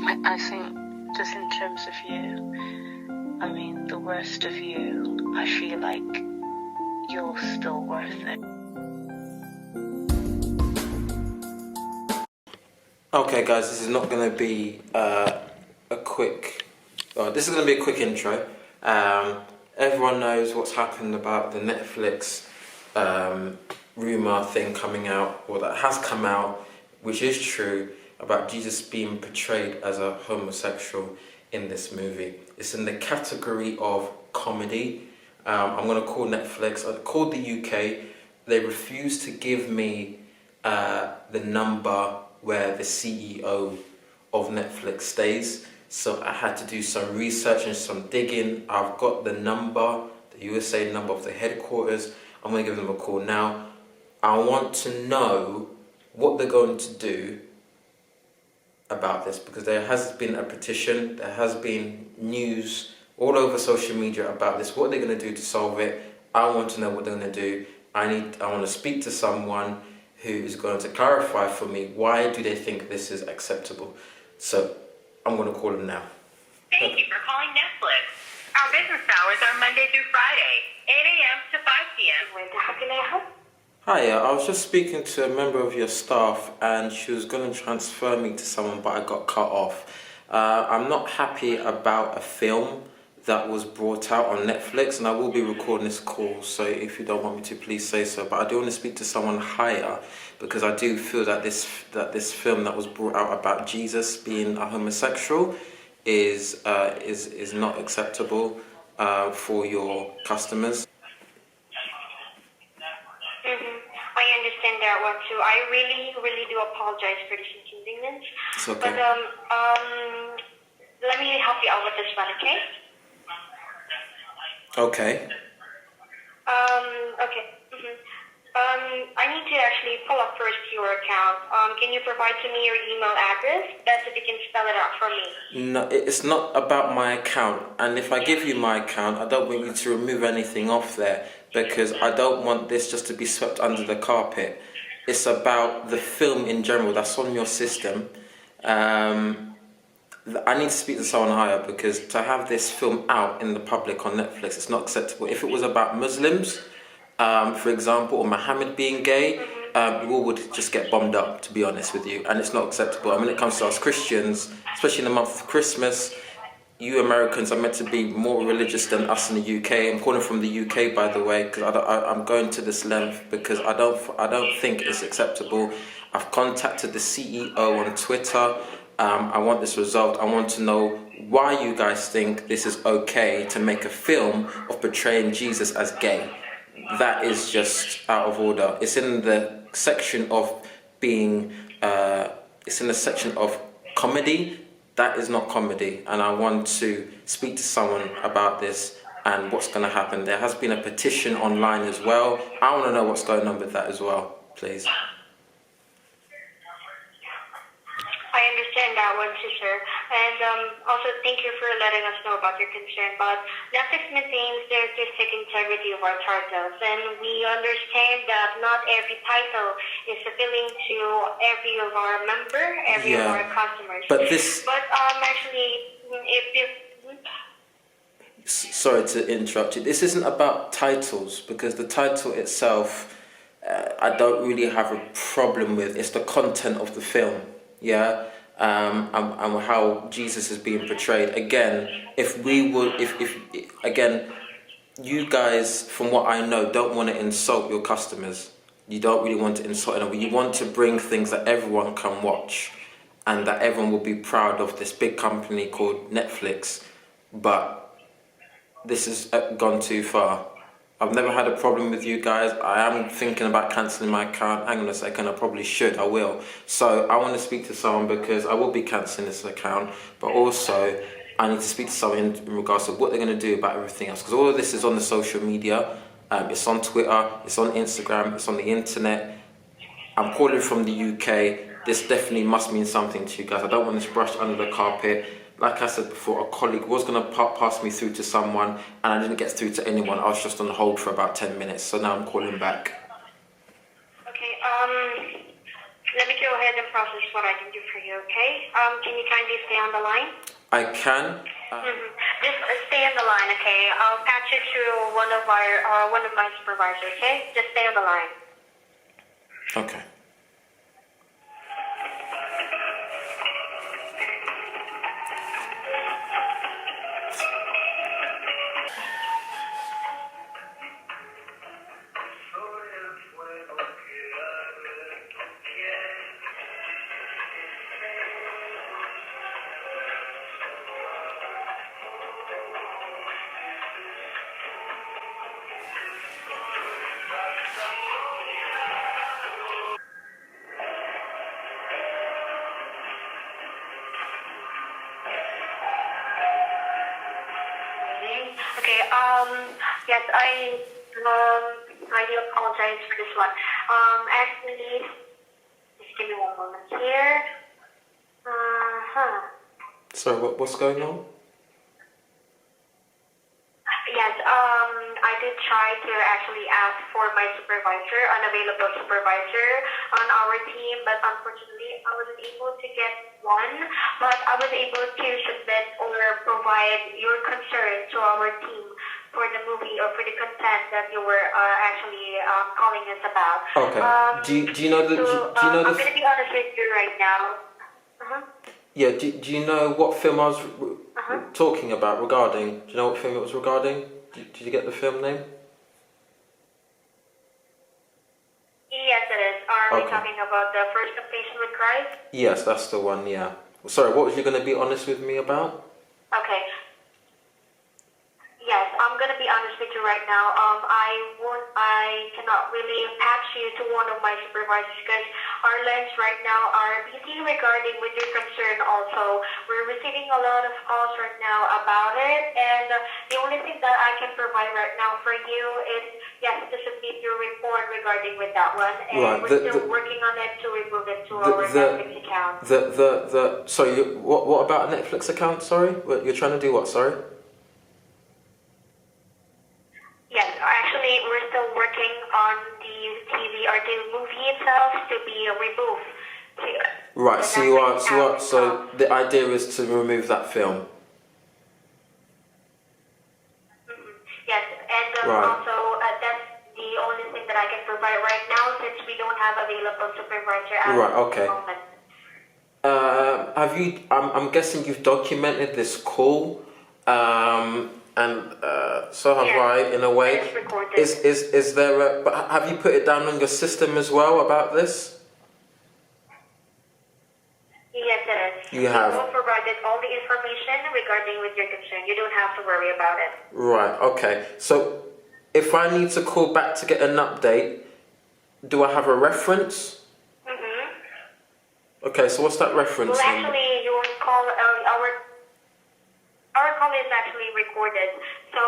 I think just in terms of you, I mean, the worst of you, I feel like you're still worth it. Okay, guys, this is not going to be this is going to be a quick intro. Everyone knows what's happened about the Netflix rumour thing coming out, or that has come out, which is true, about Jesus being portrayed as a homosexual in this movie. It's in the category of comedy. I'm going to call Netflix, I called the UK, they refused to give me the number where the CEO of Netflix stays. So I had to do some research and some digging. I've got the number, the USA number of the headquarters. I'm going to give them a call now. I want to know what they're going to do about this, because there has been a petition, there has been news all over social media about this. What are they going to do to solve it? I want to know what they're going to do. I want to speak to someone who is going to clarify for me, why do they think this is acceptable? So I'm going to call them now. Thank you for calling Netflix. Our business hours are Monday through Friday, 8 a.m. to 5 p.m. How can I help? Hi, I was just speaking to a member of your staff and she was going to transfer me to someone, but I got cut off. I'm not happy about a film that was brought out on Netflix, and I will be recording this call, so if you don't want me to, please say so. But I do want to speak to someone higher, because I do feel that this film that was brought out about Jesus being a homosexual is not acceptable for your customers. I understand that one too. I really do apologize for this inconvenience. It's okay. But let me help you out with this one, okay? Okay. Okay. I need to actually pull up first your account. Can you provide to me your email address? Best if you can spell it out for me. No, it's not about my account. And if I give you my account, I don't want you to remove anything off there, because I don't want this just to be swept under the carpet. It's about the film in general that's on your system. I need to speak to someone higher, because to have this film out in the public on Netflix, it's not acceptable. If it was about Muslims, for example, or Muhammad being gay, we all would just get bombed up, to be honest with you, and it's not acceptable. And when it comes to us Christians, especially in the month of Christmas, you Americans are meant to be more religious than us in the UK. I'm calling from the UK, by the way, because I'm going to this length because I don't think it's acceptable. I've contacted the CEO on Twitter. I want this resolved. I want to know why you guys think this is okay to make a film of portraying Jesus as gay. That is just out of order. It's in the section of it's in the section of comedy. That is not comedy, and I want to speak to someone about this and what's going to happen. There has been a petition online as well. I want to know what's going on with that as well, please. I understand that one too, sir. And also thank you for letting us know about your concern. But Netflix maintains the artistic integrity of our titles, and we understand that not every title is appealing to every of our of our customers. But actually, if you... Sorry to interrupt you. This isn't about titles, because the title itself, I don't really have a problem with. It's the content of the film. Yeah, and how Jesus is being portrayed. Again, if you guys, from what I know, don't want to insult your customers. You don't really want to insult anyone. You want to bring things that everyone can watch, and that everyone will be proud of this big company called Netflix. But this has gone too far. I've never had a problem with you guys. I am thinking about cancelling my account. Hang on a second, I probably should, I will. So I want to speak to someone, because I will be cancelling this account, but also I need to speak to someone in regards to what they're going to do about everything else. Because all of this is on the social media. It's on Twitter, it's on Instagram, it's on the internet. I'm calling from the UK. This definitely must mean something to you guys. I don't want this brushed under the carpet. Like I said before, a colleague was going to pass me through to someone, and I didn't get through to anyone. I was just on hold for about 10 minutes, so now I'm calling back. Okay, Let me go ahead and process what I can do for you, okay? Can you kindly stay on the line? I can. Just stay on the line, okay? I'll patch you to one of my supervisors, okay? Just stay on the line. Okay. Okay, yes, I do apologize for this one. Actually, just give me one moment here. So what's going on? Yes, I did try to actually ask for my supervisor, unavailable supervisor on our team, but unfortunately I wasn't able to get one, but I was able to submit or provide your concern to our team for the movie or for the content that you were actually calling us about. Okay. Do you know the? I'm going to be honest with you right now. Yeah. Do you know what film I was talking about regarding? Do you know what film it was regarding? Did you get the film name? Yes, it is. Are we Okay. talking about the First Temptation with Christ? Yes, that's the one. Yeah. Sorry, what was you going to be honest with me about? Okay. Yes, I'm gonna be honest with you right now. I cannot really patch you to one of my supervisors because our lines right now are busy regarding with your concern. Also, we're receiving a lot of calls right now about it, and the only thing that I can provide right now for you is yes to submit your report regarding with that one, and Right, we're still working on it to remove it to our Netflix account. Sorry, what about a Netflix account? Sorry, you're trying to do what? Sorry. Yes, actually, we're still working on the TV or the movie itself to be removed. Right. So the idea is to remove that film. Yes, and Right. also that's the only thing that I can provide right now since we don't have available supervisor at Right. the Okay. moment. Have you? I'm guessing you've documented this call, and so have Yes, I in a way. it's recorded. Is there a? But have you put it down on your system as well about this? Yes, it is. You have. We will provided all the information regarding with your concern. You don't have to worry about it. Right. Okay. So, if I need to call back to get an update, do I have a reference? Okay. So what's that reference Well, number? actually, your call, our call is actually recorded. So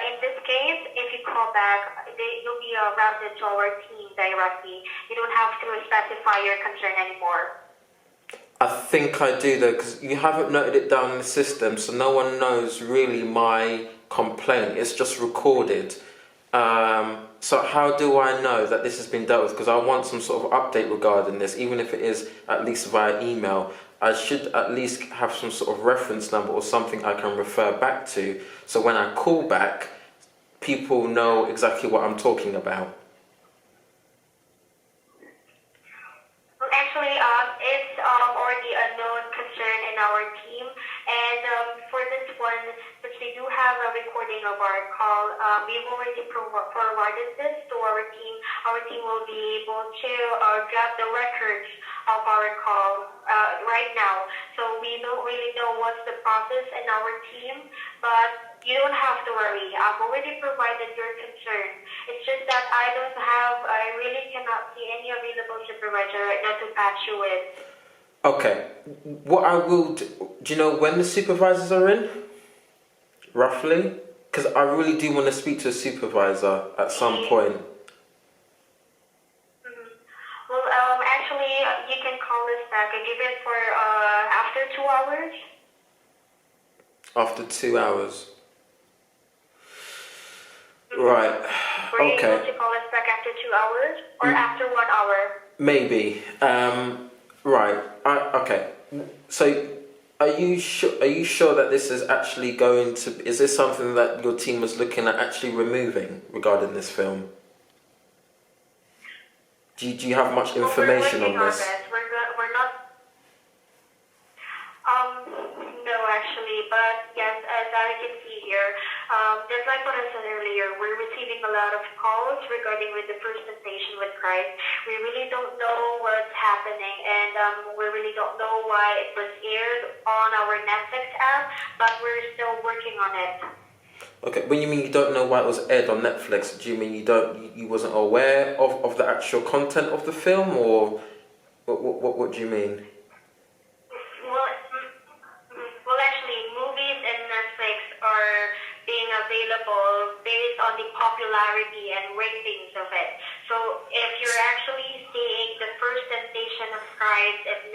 in this case, if you call back, you'll be routed to our team directly. You don't have to specify your concern anymore. I think I do though, because you haven't noted it down in the system, so no one knows really my complaint. It's just recorded. So how do I know that this has been dealt with? Because I want some sort of update regarding this, even if it is at least via email. I should at least have some sort of reference number or something I can refer back to. So when I call back, people know exactly what I'm talking about. Well, actually, it's already a known concern in our team. And for this one, since we do have a recording of our call, we've already forwarded this to our team. Our team will be able to grab the records of our call right now. So we don't really know what's the process in our team, but you don't have to worry. I've already provided your concern. It's just that I really cannot see any available supervisor right now to patch you with. Okay, what I will do you know when the supervisors are in? Roughly? Because I really do want to speak to a supervisor at some point. Well, actually, you can call us back. I give it for after 2 hours. After 2 hours. Right. Were you able Okay. to call us back after 2 hours or after 1 hour? Maybe. Right. Okay. So, are you sure that this is actually going to? Is this something that your team was looking at actually removing regarding this film? Do you have much Well, information we're working on on this? this. We're not. No, actually, but yes, as I can see here, just like what I said earlier, we're receiving a lot of calls regarding with the first temptation with Christ. We really don't know what's happening, and we really don't know why it was aired on our Netflix app, but we're still working on it. Okay. When you mean you don't know why it was aired on Netflix, do you mean you wasn't aware of the actual content of the film, or what do you mean? Well, actually, movies and Netflix are being available based on the popularity and ratings of it. So if you're actually seeing the first temptation of Christ in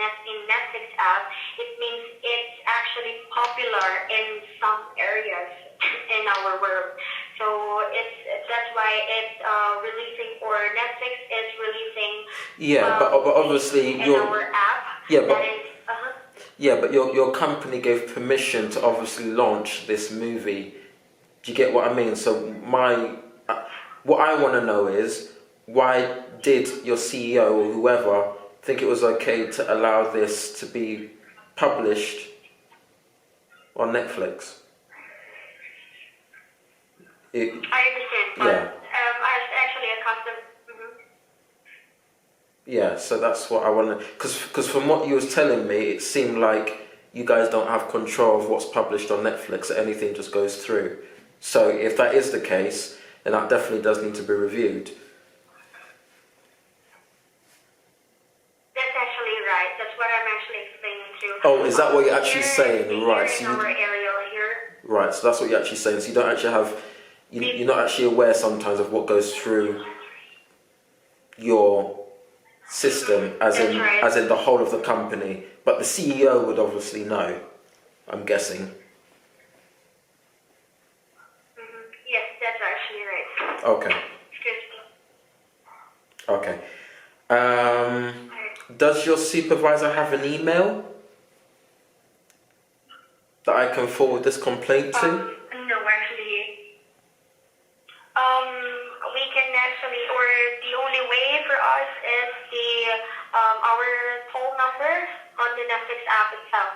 Netflix app, it means it's actually popular in some areas in our world. So that's why it's releasing, or Netflix is releasing. Yeah, but obviously in our app. Yeah, but that is. yeah, but your company gave permission to obviously launch this movie. Do you get what I mean? So what I want to know is, why did your CEO or whoever think it was okay to allow this to be published on Netflix? I understand, but Yeah. as actually a custom. Yeah, so that's what I want to... Because from what you was telling me, it seemed like you guys don't have control of what's published on Netflix. Anything just goes through. So if that is the case, then that definitely does need to be reviewed. That's actually right. That's what I'm actually explaining to. Oh, is that what you're actually saying? Right. Here in our area here. Right, so that's what you're actually saying. So you don't actually have... You're not actually aware sometimes of what goes through your system, as in the whole of the company. But the CEO would obviously know, I'm guessing. Yes, that's actually right. Okay. Excuse me. Okay. Does your supervisor have an email that I can forward this complaint to? No, actually. We can actually, or the only way for us is our phone number on the Netflix app itself.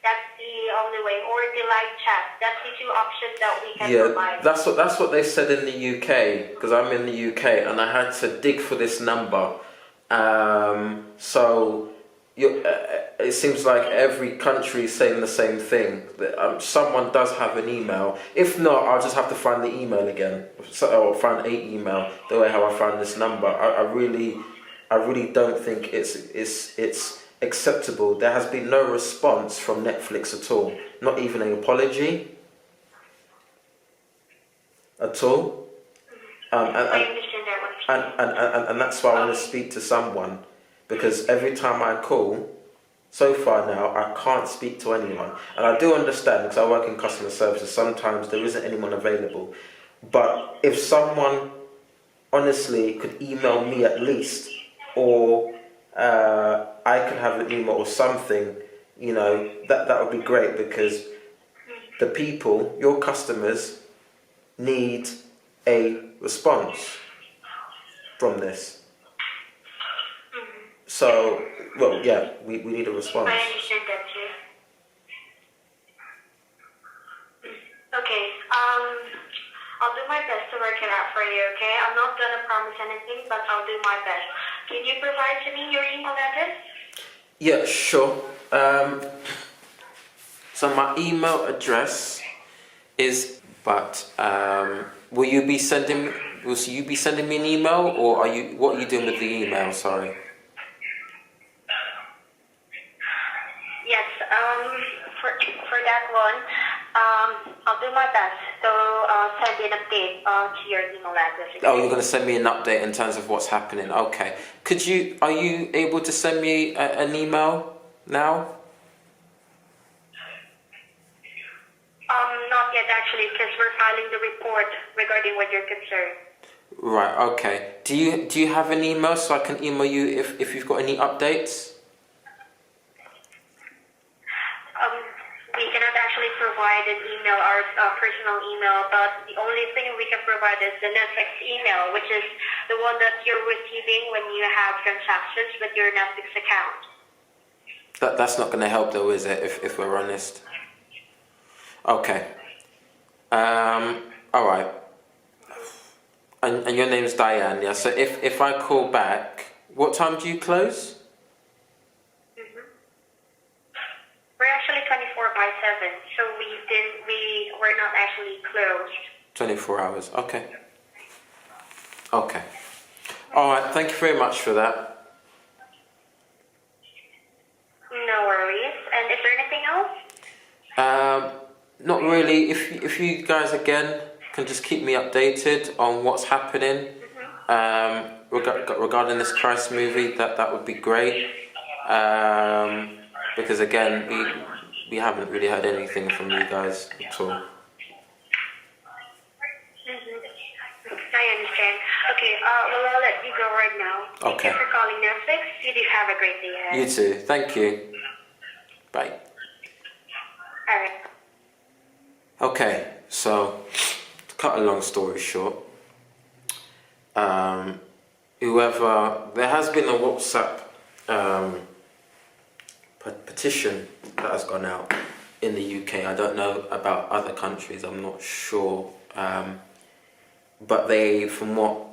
That's the only way, or the live chat. That's the two options that we can provide. That's what they said in the UK, because I'm in the UK and I had to dig for this number. It seems like every country is saying the same thing. That someone does have an email. If not, I'll just have to find the email again, or find a email the way how I found this number. I really don't think it's acceptable. There has been no response from Netflix at all. Not even an apology at all. I understand that one. And that's why I want to speak to someone, because every time I call, so far now, I can't speak to anyone. And I do understand, because I work in customer services, sometimes there isn't anyone available. But if someone honestly could email me at least, or I could have an email or something, that would be great, because the people, your customers, need a response from this. So, well, yeah, we need a response. I understand that too. Okay, I'll do my best to work it out for you, okay? I'm not gonna promise anything, but I'll do my best. Can you provide to me your email address? Yeah, sure. So my email address is, will you be sending me an email, or what are you doing with the email, sorry? Yes, for that one, I'll do my best to send an update to your email address. Okay? Oh, you're going to send me an update in terms of what's happening. Okay. Are you able to send me an email now? Not yet actually, because we're filing the report regarding what you're concerned. Right. Okay. Do you have an email so I can email you if you've got any updates? We cannot actually provide an email, our personal email, but the only thing we can provide is the Netflix email, which is the one that you're receiving when you have transactions with your Netflix account. That's not going to help though, is it? If we're honest. Okay. All right. And your name's Diane, yeah. So if I call back, what time do you close? We're actually 24/7, so we were not actually closed. 24 hours. Okay. Okay. All right. Thank you very much for that. No worries. And is there anything else? Not really. If you guys again can just keep me updated on what's happening regarding this Christ movie, that would be great. Because again, we haven't really heard anything from you guys at all. I understand. Okay, well, I'll let you go right now. Okay. Thank you for calling Netflix. You do have a great day ahead. You too. Thank you. Bye. All right. Okay, so to cut a long story short, there has been a WhatsApp petition that has gone out in the UK. I don't know about other countries. I'm not sure, but from what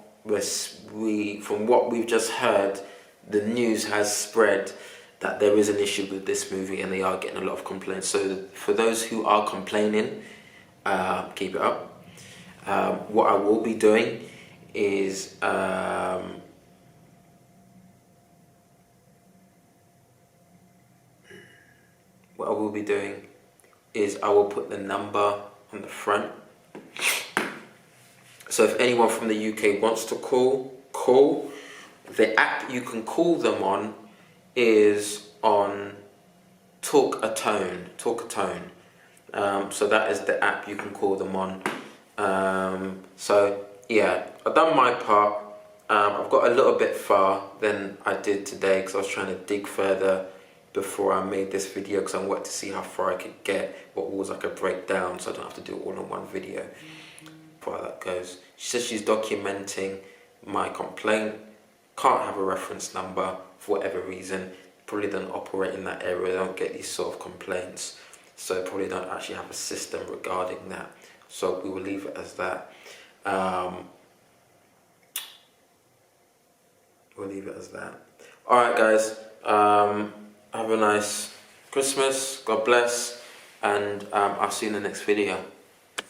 we've just heard, the news has spread that there is an issue with this movie, and they are getting a lot of complaints. So for those who are complaining, keep it up. What I will be doing is I will put the number on the front. So if anyone from the UK wants to call. The app you can call them on is on Talk a Tone. So that is the app you can call them on. So yeah, I've done my part. I've got a little bit far than I did today because I was trying to dig further before I made this video, because I wanted to see how far I could get, what walls I could break down, so I don't have to do it all in one video. Before that goes, she says she's documenting my complaint. Can't have a reference number for whatever reason. Probably don't operate in that area. They don't get these sort of complaints, so probably don't actually have a system regarding that. So we will leave it as that. We'll leave it as that. All right, guys. Have a nice Christmas. God bless, and I'll see you in the next video.